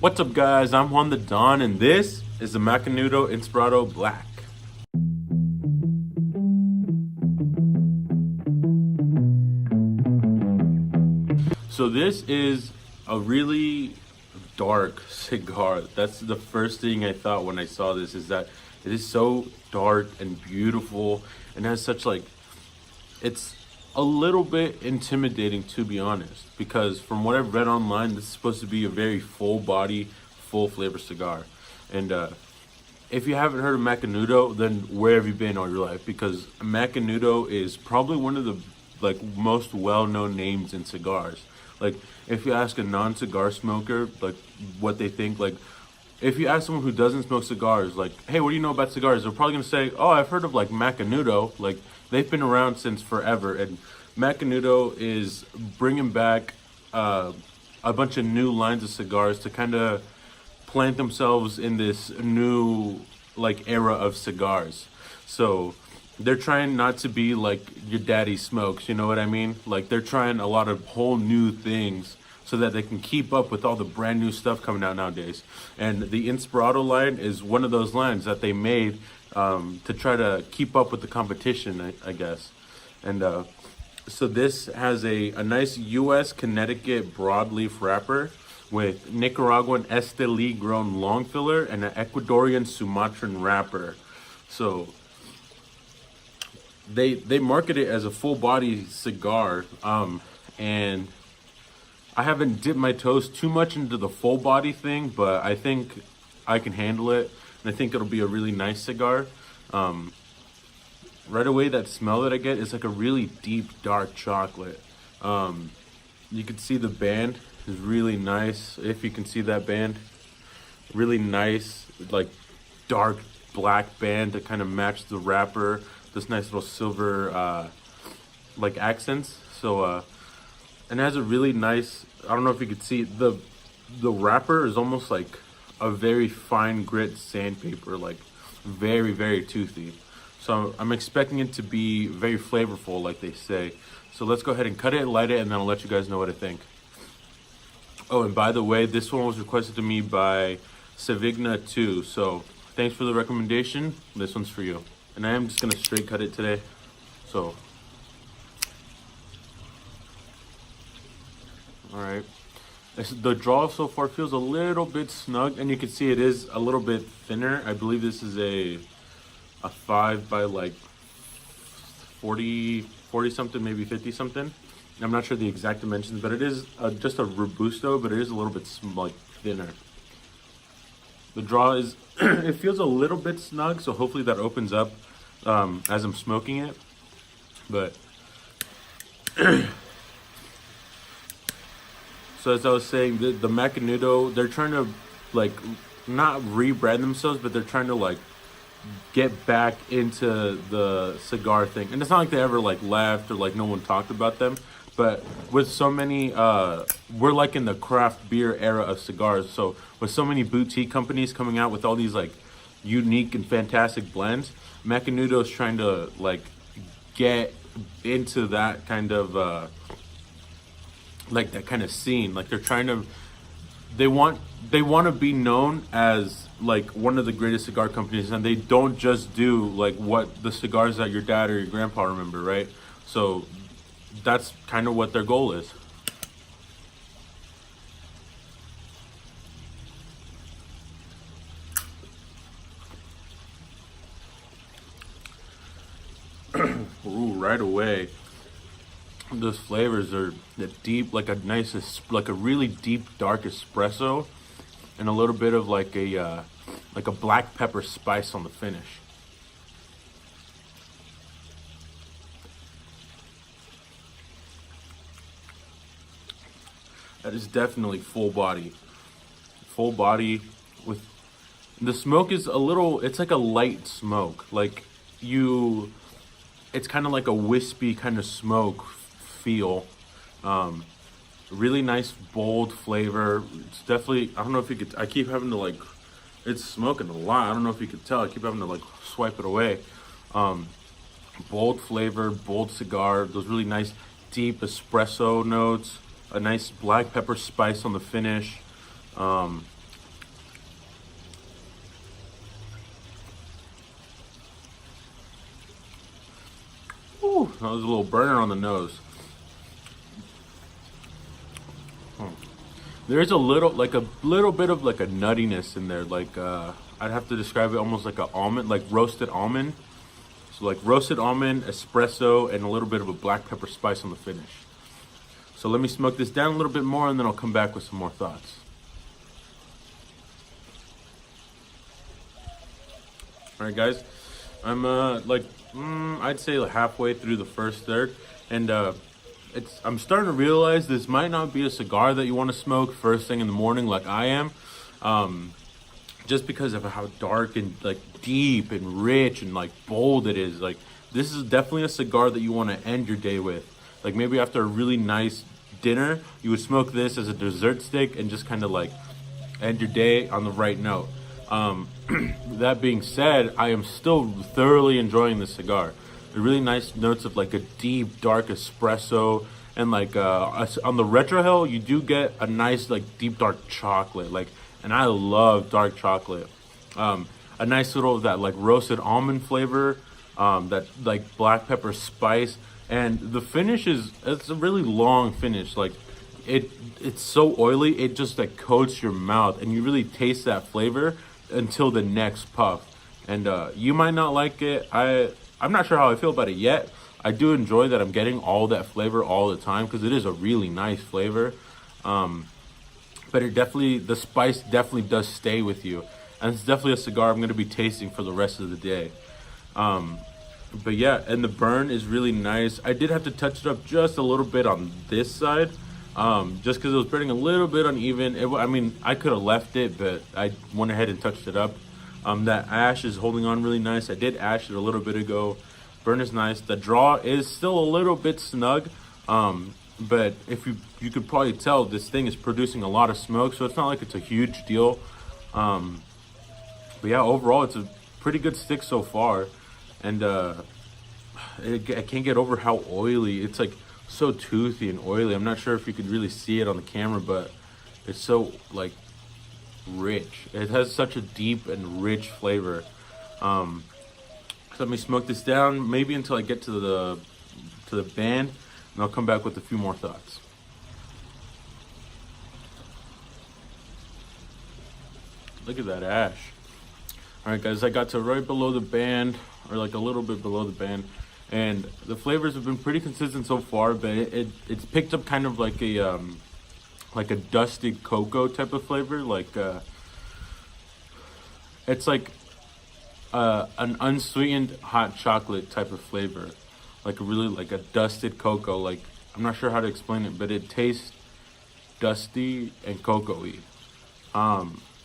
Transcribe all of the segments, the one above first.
What's up, guys? I'm Juan the Don, and this is the Macanudo Inspirado Black. So this is a really dark cigar. That's the first thing I thought when I saw this, is that it is so dark and beautiful and has such it's a little bit intimidating, to be honest, because from what I've read online, this is supposed to be a very full body, full flavor cigar. And if you haven't heard of Macanudo, then where have you been all your life? Because Macanudo is probably one of the most well-known names in cigars. Like, if you ask a non-cigar smoker what they think, if you ask someone who doesn't smoke cigars, hey, what do you know about cigars? They're probably gonna say, oh, I've heard of Macanudo. They've been around since forever, and Macanudo is bringing back a bunch of new lines of cigars to kind of plant themselves in this new era of cigars. So they're trying not to be like your daddy smokes, you know what I mean? They're trying a lot of whole new things so that they can keep up with all the brand new stuff coming out nowadays. And the Inspirado line is one of those lines that they made to try to keep up with the competition, I guess. And so this has a nice U.S. Connecticut broadleaf wrapper with Nicaraguan Esteli grown long filler and an Ecuadorian Sumatran wrapper. So they market it as a full body cigar, and I haven't dipped my toes too much into the full body thing, but I think I can handle it, and I think it'll be a really nice cigar. Right away, that smell that I get is like a really deep, dark chocolate. You can see the band is really nice. If you can see that band, really nice, dark black band to kind of match the wrapper. This nice little silver, accents. So, and it has a really nice, I don't know if you could see, the wrapper is almost like a very fine grit sandpaper, very, very toothy. So I'm expecting it to be very flavorful, like they say. So let's go ahead and cut it, light it, and then I'll let you guys know what I think. Oh, and by the way, this one was requested to me by Savigna too. So thanks for the recommendation. This one's for you. And I am just gonna straight cut it today. So, all right. The draw so far feels a little bit snug, and you can see it is a little bit thinner. I believe this is a 5 by 40 something, maybe 50 something. I'm not sure the exact dimensions, but it is just a Robusto, but it is a little bit thinner. The draw is, it feels a little bit snug, so hopefully that opens up as I'm smoking it. But so as I was saying, the Macanudo, they're trying to not rebrand themselves, but they're trying to get back into the cigar thing. And it's not like they ever left or no one talked about them, but with so many we're in the craft beer era of cigars. So with so many boutique companies coming out with all these unique and fantastic blends, Macanudo is trying to get into that kind of that kind of scene. They're trying to, they want to be known as one of the greatest cigar companies, and they don't just do what the cigars that your dad or your grandpa remember, right? So that's kind of what their goal is. Ooh, right away, those flavors are the deep, a nice, a really deep dark espresso, and a little bit of a black pepper spice on the finish. That is definitely full body. Full body with the smoke is a little, it's like a light smoke. It's kind of like a wispy kind of smoke feel. Really nice, bold flavor. It's definitely, I don't know if you could, I keep having to it's smoking a lot. I don't know if you could tell. I keep having to swipe it away. Bold flavor, bold cigar. Those really nice, deep espresso notes. A nice black pepper spice on the finish. That was a little burner on the nose. There is a little bit of like a nuttiness in there. Like I'd have to describe it almost like an almond, like roasted almond. So like roasted almond, espresso, and a little bit of a black pepper spice on the finish. So let me smoke this down a little bit more, and then I'll come back with some more thoughts. All right, guys, I'm I'd say like halfway through the first third, and I'm starting to realize this might not be a cigar that you want to smoke first thing in the morning like I am, just because of how dark and like deep and rich and like bold it is. Like this is definitely a cigar that you want to end your day with. Like maybe after a really nice dinner, you would smoke this as a dessert stick and just kind of like end your day on the right note. That being said, I am still thoroughly enjoying this cigar. The really nice notes of like a deep dark espresso, and like on the retrohale you do get a nice like deep dark chocolate, like, and I love dark chocolate. A nice little of that like roasted almond flavor, that like black pepper spice, and the finish it's a really long finish. Like it's so oily, it just like coats your mouth and you really taste that flavor until the next puff. And you might not like it. I'm not sure how I feel about it yet. I do enjoy that I'm getting all that flavor all the time because it is a really nice flavor. But the spice definitely does stay with you. And it's definitely a cigar I'm going to be tasting for the rest of the day. But yeah, and the burn is really nice. I did have to touch it up just a little bit on this side, just because it was burning a little bit uneven. I mean, I could have left it, but I went ahead and touched it up. That ash is holding on really nice. I did ash it a little bit ago. Burn is nice. The draw is still a little bit snug, but if you could probably tell this thing is producing a lot of smoke, so it's not like it's a huge deal. But yeah, overall it's a pretty good stick so far, and I can't get over how oily it's, like so toothy and oily. I'm not sure if you could really see it on the camera, but it's so like rich. It has such a deep and rich flavor. So let me smoke this down maybe until I get to the band, and I'll come back with a few more thoughts. Look at that ash. All right, guys, I got to right below the band, or like a little bit below the band, and the flavors have been pretty consistent so far, but it's picked up kind of like a dusty cocoa type of flavor. Like it's like an unsweetened hot chocolate type of flavor, like a dusted cocoa. Like, I'm not sure how to explain it, but it tastes dusty and cocoa-y.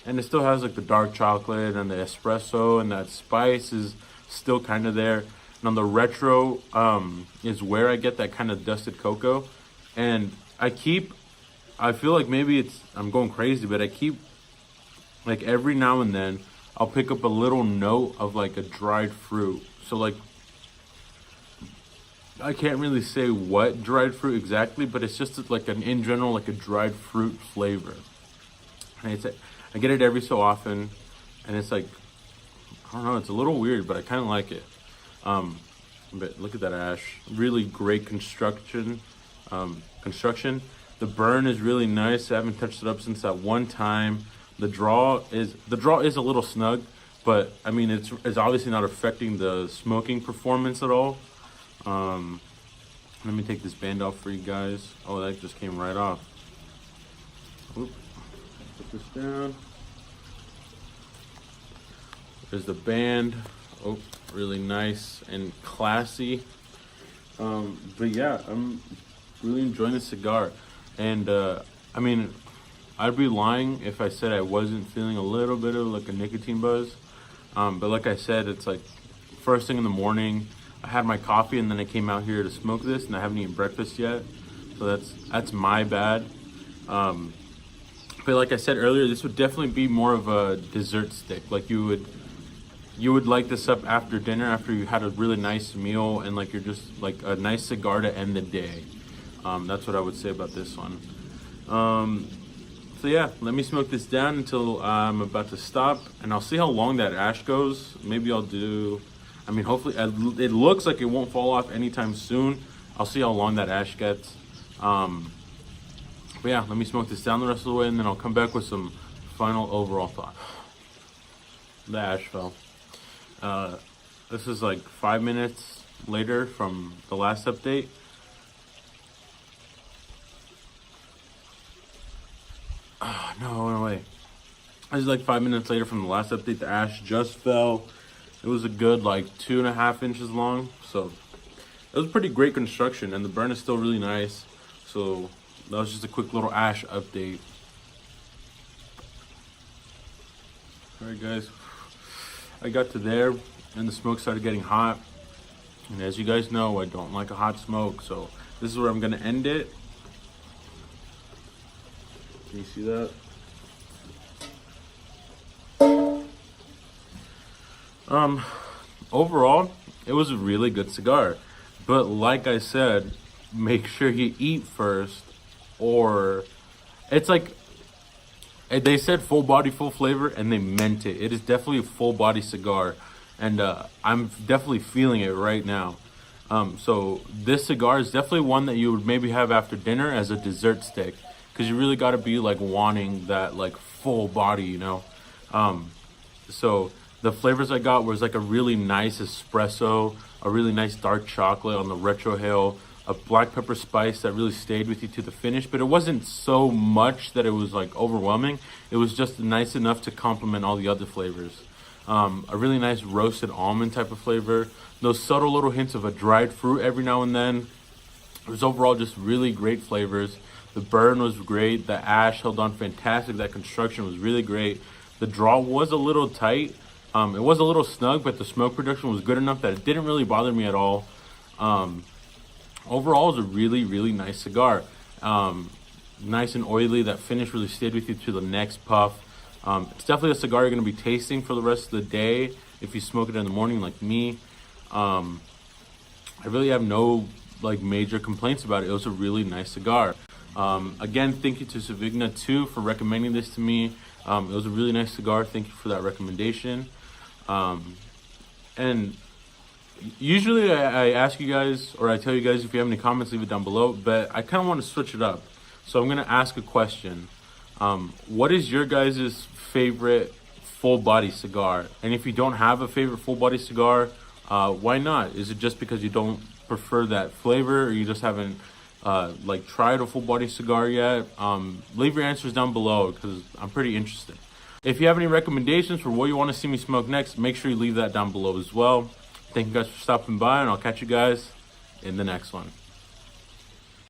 And it still has like the dark chocolate and the espresso, and that spice is still kind of there. And on the retro is where I get that kind of dusted cocoa. And I feel like maybe I'm going crazy, but I keep, like, every now and then I'll pick up a little note of like a dried fruit. So like, I can't really say what dried fruit exactly, but it's just like in general, like a dried fruit flavor. And I get it every so often, and it's like, I don't know, it's a little weird, but I kind of like it. But look at that ash, really great construction. The burn is really nice. I haven't touched it up since that one time. The draw is a little snug, but I mean, it's obviously not affecting the smoking performance at all. Let me take this band off for you guys. Oh, that just came right off. Oop. Put this down. There's the band. Oh, really nice and classy. But yeah, I'm really enjoying the cigar. And I mean, I'd be lying if I said I wasn't feeling a little bit of like a nicotine buzz. But like I said, it's like first thing in the morning. I had my coffee and then I came out here to smoke this, and I haven't eaten breakfast yet. So that's my bad. But like I said earlier, this would definitely be more of a dessert stick. Like you would light this up after dinner, after you had a really nice meal, and like you're just like a nice cigar to end the day. That's what I would say about this one. So yeah, let me smoke this down until I'm about to stop, and I'll see how long that ash goes. Maybe I I mean, hopefully, it looks like it won't fall off anytime soon. I'll see how long that ash gets. But yeah, let me smoke this down the rest of the way, and then I'll come back with some final overall thoughts. The ash fell. This is like 5 minutes later from the last update. Oh, no way. This is like 5 minutes later from the last update. The ash just fell. It was a good like 2.5 inches long. So it was pretty great construction, and the burn is still really nice. So that was just a quick little ash update. All right, guys. I got to there, and the smoke started getting hot. And as you guys know, I don't like a hot smoke. So this is where I'm gonna end it. Can you see that? Overall, it was a really good cigar. But like I said, make sure you eat first, or it's like, they said full body, full flavor, and they meant it. It is definitely a full body cigar, and I'm definitely feeling it right now. So this cigar is definitely one that you would maybe have after dinner as a dessert stick, because you really got to be like wanting that like full body, you know. So the flavors I got was like a really nice espresso, a really nice dark chocolate on the retrohale, a black pepper spice that really stayed with you to the finish, but it wasn't so much that it was like overwhelming. It was just nice enough to complement all the other flavors. A really nice roasted almond type of flavor, those subtle little hints of a dried fruit every now and then. It was overall just really great flavors. The burn was great. The ash held on fantastic. That construction was really great. The draw was a little tight. It was a little snug, but the smoke production was good enough that it didn't really bother me at all. Overall, it was a really, really nice cigar. Nice and oily. That finish really stayed with you to the next puff. It's definitely a cigar you're going to be tasting for the rest of the day if you smoke it in the morning like me. I really have no like major complaints about it. It was a really nice cigar. Again, thank you to Savigna too for recommending this to me. It was a really nice cigar. Thank you for that recommendation. And usually I ask you guys, or I tell you guys, if you have any comments, leave it down below, but I kind of want to switch it up. So I'm going to ask a question. What is your guys' favorite full body cigar? And if you don't have a favorite full body cigar, why not? Is it just because you don't prefer that flavor, or you just haven't like tried a full body cigar yet? Leave your answers down below, because I'm pretty interested. If you have any recommendations for what you want to see me smoke next, make sure you leave that down below as well. Thank you guys for stopping by, and I'll catch you guys in the next one.